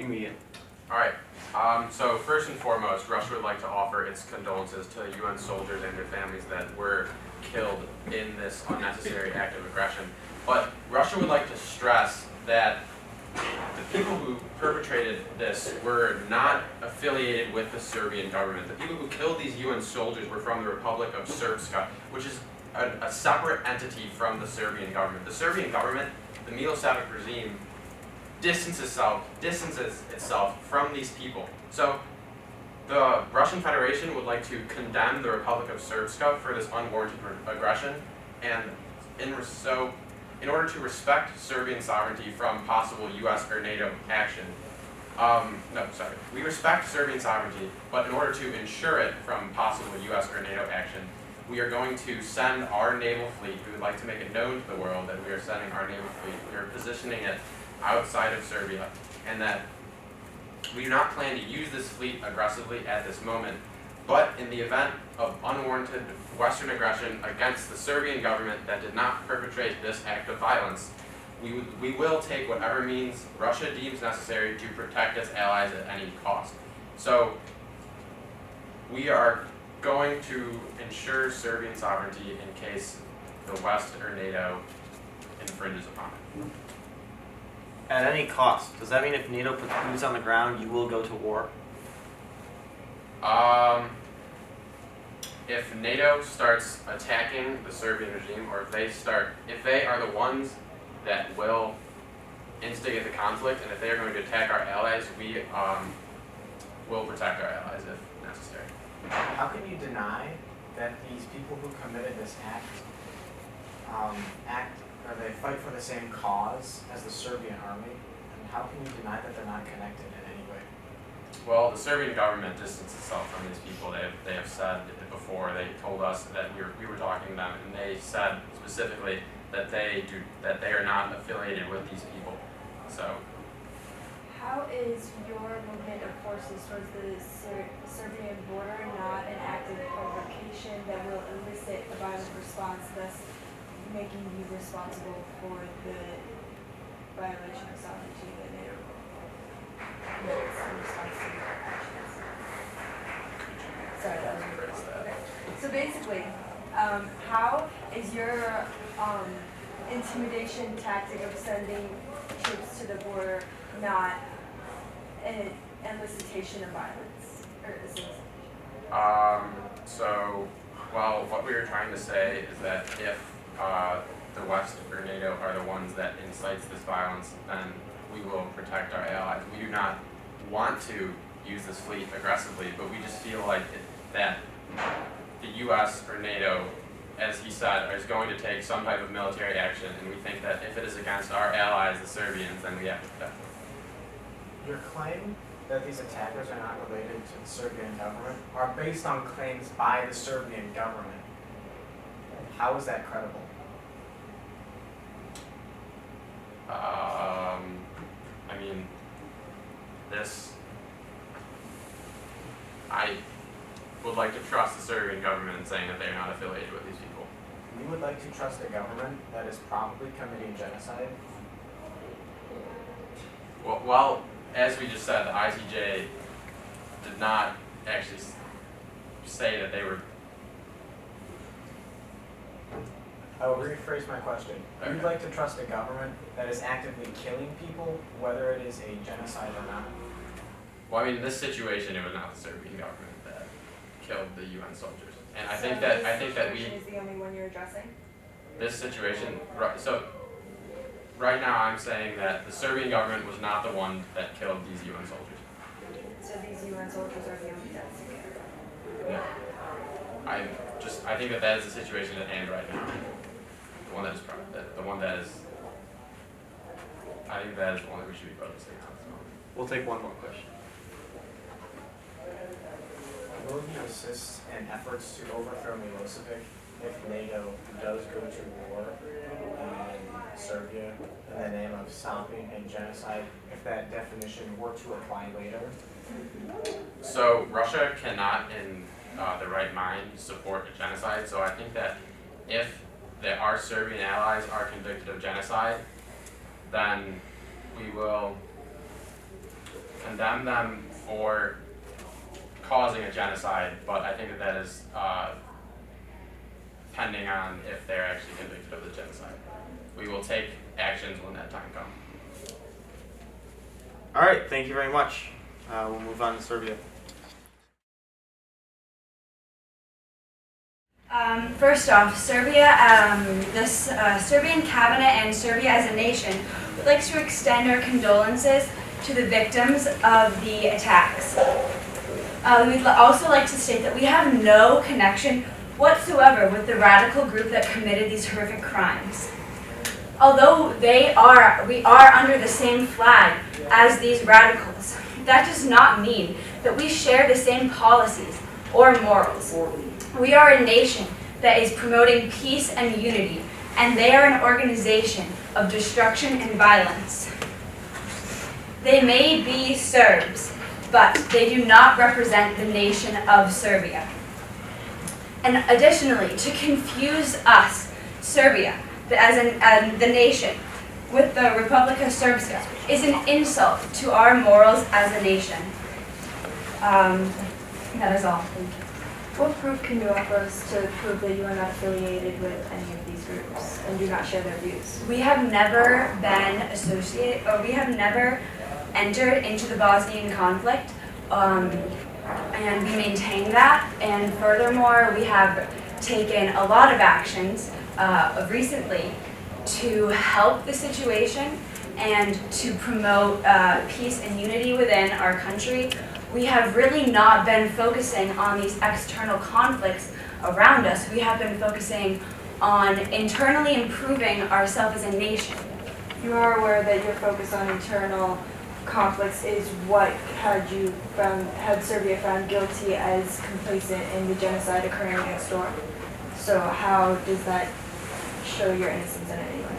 You can begin. All right. So first and foremost, Russia would like to offer its condolences to UN soldiers and their families that were killed in this unnecessary act of aggression. But Russia would like to stress that the people who perpetrated this were not affiliated with the Serbian government. The people who killed these UN soldiers were from the Republic of Srpska, which is a separate entity from the Serbian government. The Serbian government, the Milosevic regime, distances itself from these people. So the Russian Federation would like to condemn the Republic of Srpska for this unwarranted aggression, and in order to respect Serbian sovereignty from possible US or NATO action, we respect Serbian sovereignty, but in order to ensure it from possible US or NATO action, we are going to send our naval fleet. We would like to make it known to the world that we are sending our naval fleet. We are positioning it outside of Serbia, and that we do not plan to use this fleet aggressively at this moment, but in the event of unwarranted Western aggression against the Serbian government that did not perpetrate this act of violence, we will take whatever means Russia deems necessary to protect its allies at any cost. So we are going to ensure Serbian sovereignty in case the West or NATO infringes upon it. At any cost. Does that mean if NATO puts boots on the ground, you will go to war? If NATO starts attacking the Serbian regime, or if they are the ones that will instigate the conflict, and if they are going to attack our allies, we will protect our allies if necessary. How can you deny that these people who committed this act they fight for the same cause as the Serbian army? And how can you deny that they're not connected in any way? Well, the Serbian government distanced itself from these people. They have said it before. They told us that we were talking to them, and they said specifically that they are not affiliated with these people. So. How is your movement of forces towards the Serbian border not an act of provocation that will elicit a violent response, thus making you responsible for the violation of sovereignty that NATO commits in response to your actions? Sorry, that was okay. So basically, how is your intimidation tactic of sending troops to the border not an elicitation of violence, or Well, what we were trying to say is that if the West or NATO are the ones that incites this violence, then we will protect our allies. We do not want to use this fleet aggressively, but we just feel like that the US or NATO, as he said, is going to take some type of military action, and we think that if it is against our allies, the Serbians, then we have to protect them. Your claim that these attackers are not related to the Serbian government are based on claims by the Serbian government. How is that credible? I would like to trust the Serbian government in saying that they are not affiliated with these people. You would like to trust a government that is probably committing genocide? Well, as we just said, the ICJ did not actually say that they were. I will rephrase my question. Okay. You'd like to trust a government that is actively killing people, whether it is a genocide or not? Well, I mean, in this situation, it was not the Serbian government that killed the UN soldiers, and I think that we. Is the only one you're addressing? This situation, so right now I'm saying that the Serbian government was not the one that killed these UN soldiers. So these UN soldiers are the only deaths here? No. I think that is the situation at hand right now. The one that is, I think that is the one that we should be focusing on at this moment. We'll take one more question. Will you assist in efforts to overthrow Milosevic if NATO does go to war in Serbia in the name of stopping a genocide, if that definition were to apply later? So Russia cannot, in the right mind, support a genocide. So I think that if our Serbian allies are convicted of genocide, then we will condemn them for causing a genocide, but I think that is pending on if they're actually convicted of the genocide. We will take actions when that time comes. All right, thank you very much. We'll move on to Serbia. First off, Serbia, Serbian cabinet and Serbia as a nation would like to extend our condolences to the victims of the attacks. We'd also like to state that we have no connection whatsoever with the radical group that committed these horrific crimes. Although we are under the same flag as these radicals, that does not mean that we share the same policies or morals. We are a nation that is promoting peace and unity, and they are an organization of destruction and violence. They may be Serbs, but they do not represent the nation of Serbia. And additionally, to confuse us, Serbia, as the nation, with the Republic of Serbia, is an insult to our morals as a nation. That is all. Thank you. What proof can you offer us to prove that you are not affiliated with any of these groups and do not share their views? We have never been associated, or we have never entered into the Bosnian conflict, and we maintain that. And furthermore, we have taken a lot of actions recently to help the situation and to promote peace and unity within our country. We have really not been focusing on these external conflicts around us. We have been focusing on internally improving ourselves as a nation. You are aware that your focus on internal conflicts is what had Serbia found guilty as complicit in the genocide occurring next door. So how does that show your innocence in any way?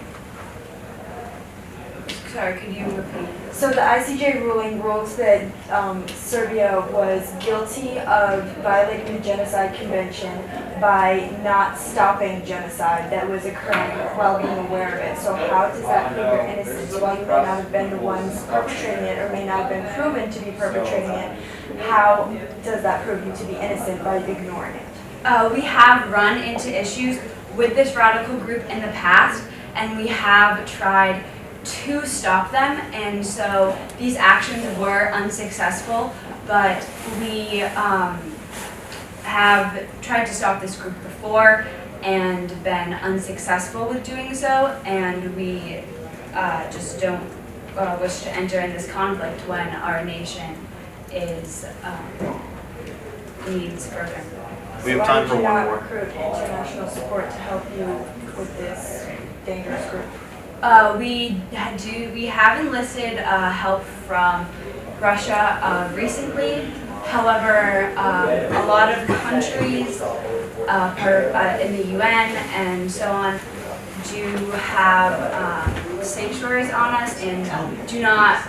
Sorry, could you repeat? So the ICJ ruling ruled that Serbia was guilty of violating the Genocide Convention by not stopping genocide that was occurring while being aware of it. So how does that prove your innocence? While you may not have been the ones perpetrating it or may not have been proven to be perpetrating it, how does that prove you to be innocent by ignoring it? We have run into issues with this radical group in the past, and we have tried to stop them, and so these actions were unsuccessful, but we have tried to stop this group before and been unsuccessful with doing so, and we just don't wish to enter in this conflict when our nation is needs further. We have time for one Why more. did you not recruit international support to help you with this dangerous group? We have enlisted help from Russia recently. However, a lot of countries in the UN and so on do have sanctuaries on us and do not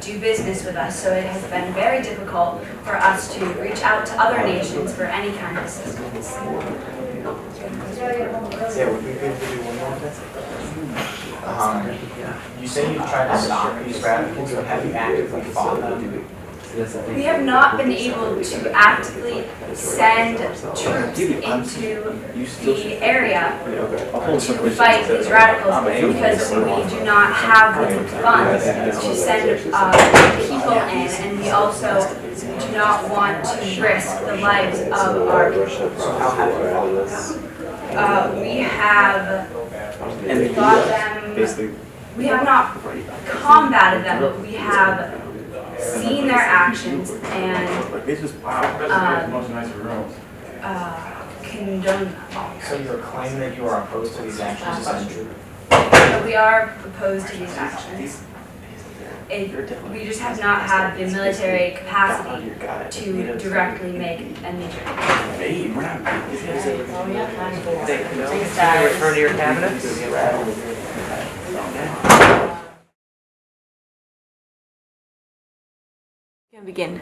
do business with us. So it has been very difficult for us to reach out to other nations for any kind of assistance. Yeah, would we be able to do one more? You say you've tried to stop these radicals, but have you actively fought them? We have not been able to actively send troops into the area to fight these radicals because we do not have the funds to send people in, and we also do not want to risk the lives of our people. How have you fought them? We have fought them. We have not combated them, but we have seen their actions and condone them. So you're claiming that you are opposed to these actions, is that true? But we are opposed to these actions. We just have not had the military capacity to directly make a major impact. Can you return to your cabinet? Can begin.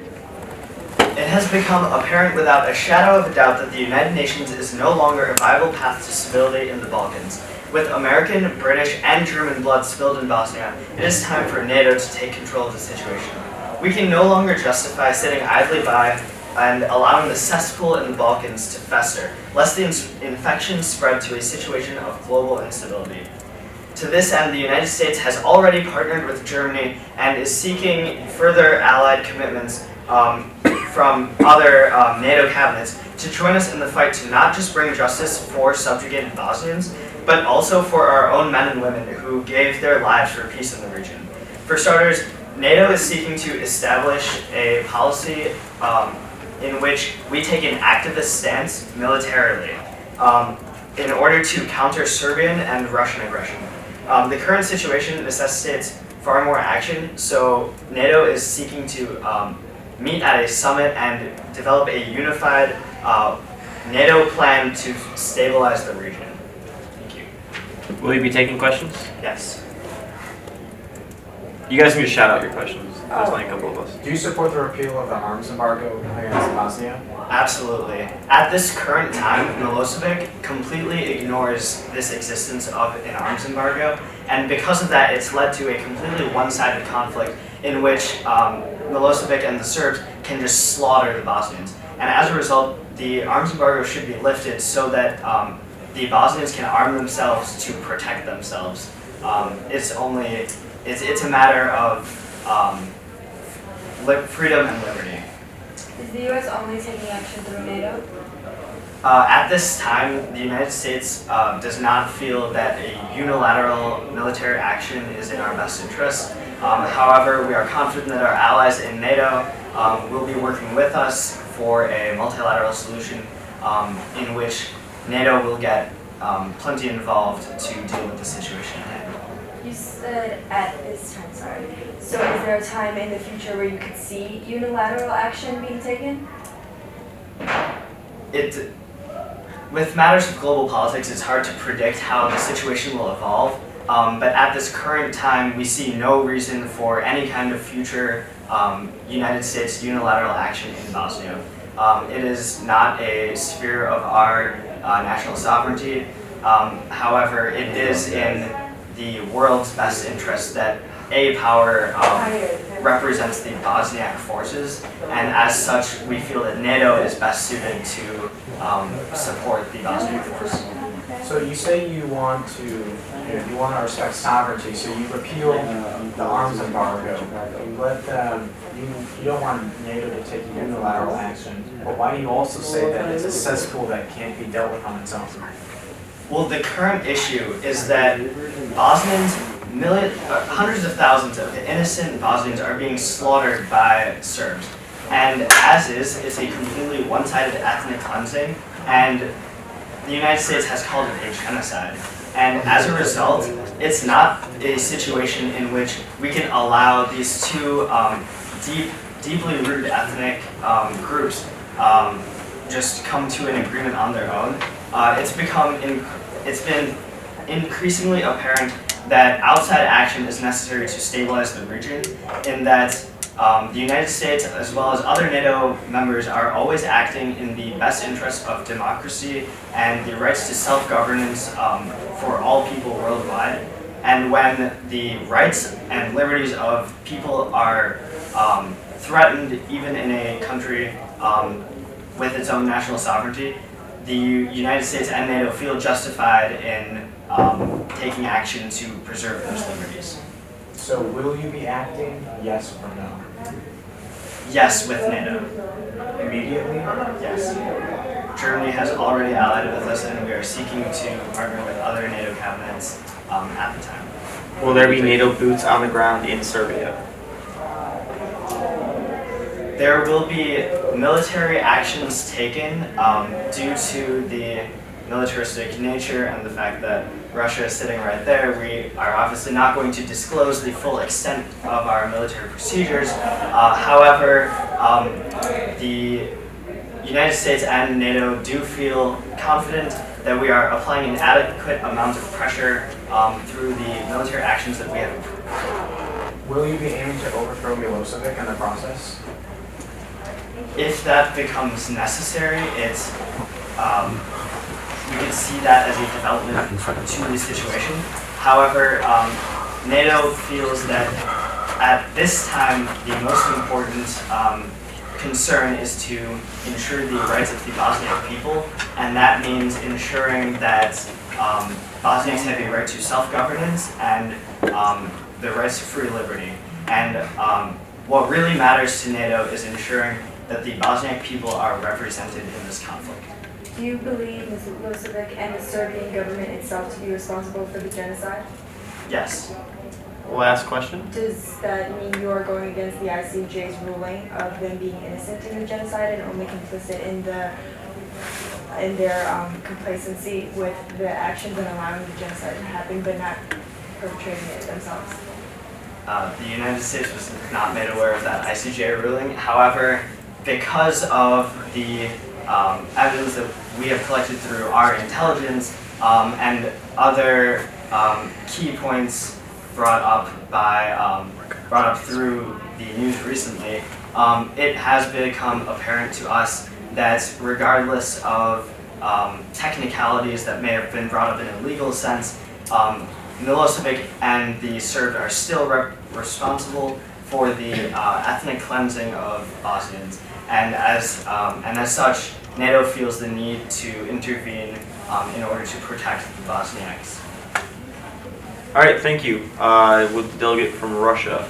It has become apparent without a shadow of a doubt that the United Nations is no longer a viable path to stability in the Balkans. With American, British, and German blood spilled in Bosnia, it is time for NATO to take control of the situation. We can no longer justify sitting idly by and allowing the cesspool in the Balkans to fester, lest the infection spread to a situation of global instability. To this end, the United States has already partnered with Germany and is seeking further allied commitments from other NATO cabinets to join us in the fight to not just bring justice for subjugated Bosnians, but also for our own men and women who gave their lives for peace in the region. For starters, NATO is seeking to establish a policy in which we take an activist stance militarily in order to counter Serbian and Russian aggression. The current situation necessitates far more action, so NATO is seeking to meet at a summit and develop a unified NATO plan to stabilize the region. Thank you. Will you be taking questions? Yes. You guys can just shout out your questions. There's only a couple of us. Do you support the repeal of the arms embargo against Bosnia? Absolutely. At this current time, Milosevic completely ignores this existence of an arms embargo, and because of that, it's led to a completely one-sided conflict in which Milosevic and the Serbs can just slaughter the Bosnians. And as a result, the arms embargo should be lifted so that the Bosnians can arm themselves to protect themselves. It's a matter of freedom and liberty. Is the U.S. only taking action through NATO? At this time, the United States does not feel that a unilateral military action is in our best interest. However, we are confident that our allies in NATO will be working with us for a multilateral solution in which NATO will get plenty involved to deal with the situation at hand. You said at this time, sorry. So is there a time in the future where you could see unilateral action being taken? With matters of global politics, it's hard to predict how the situation will evolve. But at this current time, we see no reason for any kind of future United States unilateral action in Bosnia. It is not a sphere of our national sovereignty. However, it is in the world's best interest that a power represents the Bosniak forces, and as such, we feel that NATO is best suited to support the Bosniak force. So you say you want to respect sovereignty, so you repeal the arms embargo. You let them, you don't want NATO to take unilateral action, but why do you also say that it's a cesspool that can't be dealt with on its own? Well, the current issue is that Bosnians, hundreds of thousands of innocent Bosnians are being slaughtered by Serbs. And as is, it's a completely one-sided ethnic cleansing, and the United States has called it a genocide. And as a result, it's not a situation in which we can allow these two deeply rooted ethnic groups just come to an agreement on their own. It's been increasingly apparent that outside action is necessary to stabilize the region, in that the United States, as well as other NATO members, are always acting in the best interest of democracy and the rights to self-governance for all people worldwide. And when the rights and liberties of people are threatened, even in a country with its own national sovereignty, the United States and NATO feel justified in taking action to preserve those liberties. So will you be acting, yes or no? Yes, with NATO. Immediately? Yes. Germany has already allied with us, and we are seeking to partner with other NATO cabinets at the time. Will there be NATO boots on the ground in Serbia? There will be military actions taken due to the militaristic nature and the fact that Russia is sitting right there. We are obviously not going to disclose the full extent of our military procedures. However, the United States and NATO do feel confident that we are applying an adequate amount of pressure through the military actions that we have. Will you be aiming to overthrow Milosevic in the process? If that becomes necessary, it's we could see that as a development to the situation. However, NATO feels that at this time, the most important concern is to ensure the rights of the Bosniak people, and that means ensuring that Bosniaks have a right to self-governance and the rights to free liberty. And what really matters to NATO is ensuring that the Bosniak people are represented in this conflict. Do you believe Milosevic and the Serbian government itself to be responsible for the genocide? Yes. Last question. Does that mean you are going against the ICJ's ruling of them being innocent in the genocide and only complicit in their complacency with the actions and allowing the genocide to happen, but not perpetrating it themselves? The United States was not made aware of that ICJ ruling. However, because of the evidence that we have collected through our intelligence and other key points brought up through the news recently, it has become apparent to us that regardless of technicalities that may have been brought up in a legal sense, Milosevic and the Serbs are still responsible for the ethnic cleansing of Bosnians, and as such, NATO feels the need to intervene in order to protect the Bosniaks. All right, thank you. With the delegate from Russia.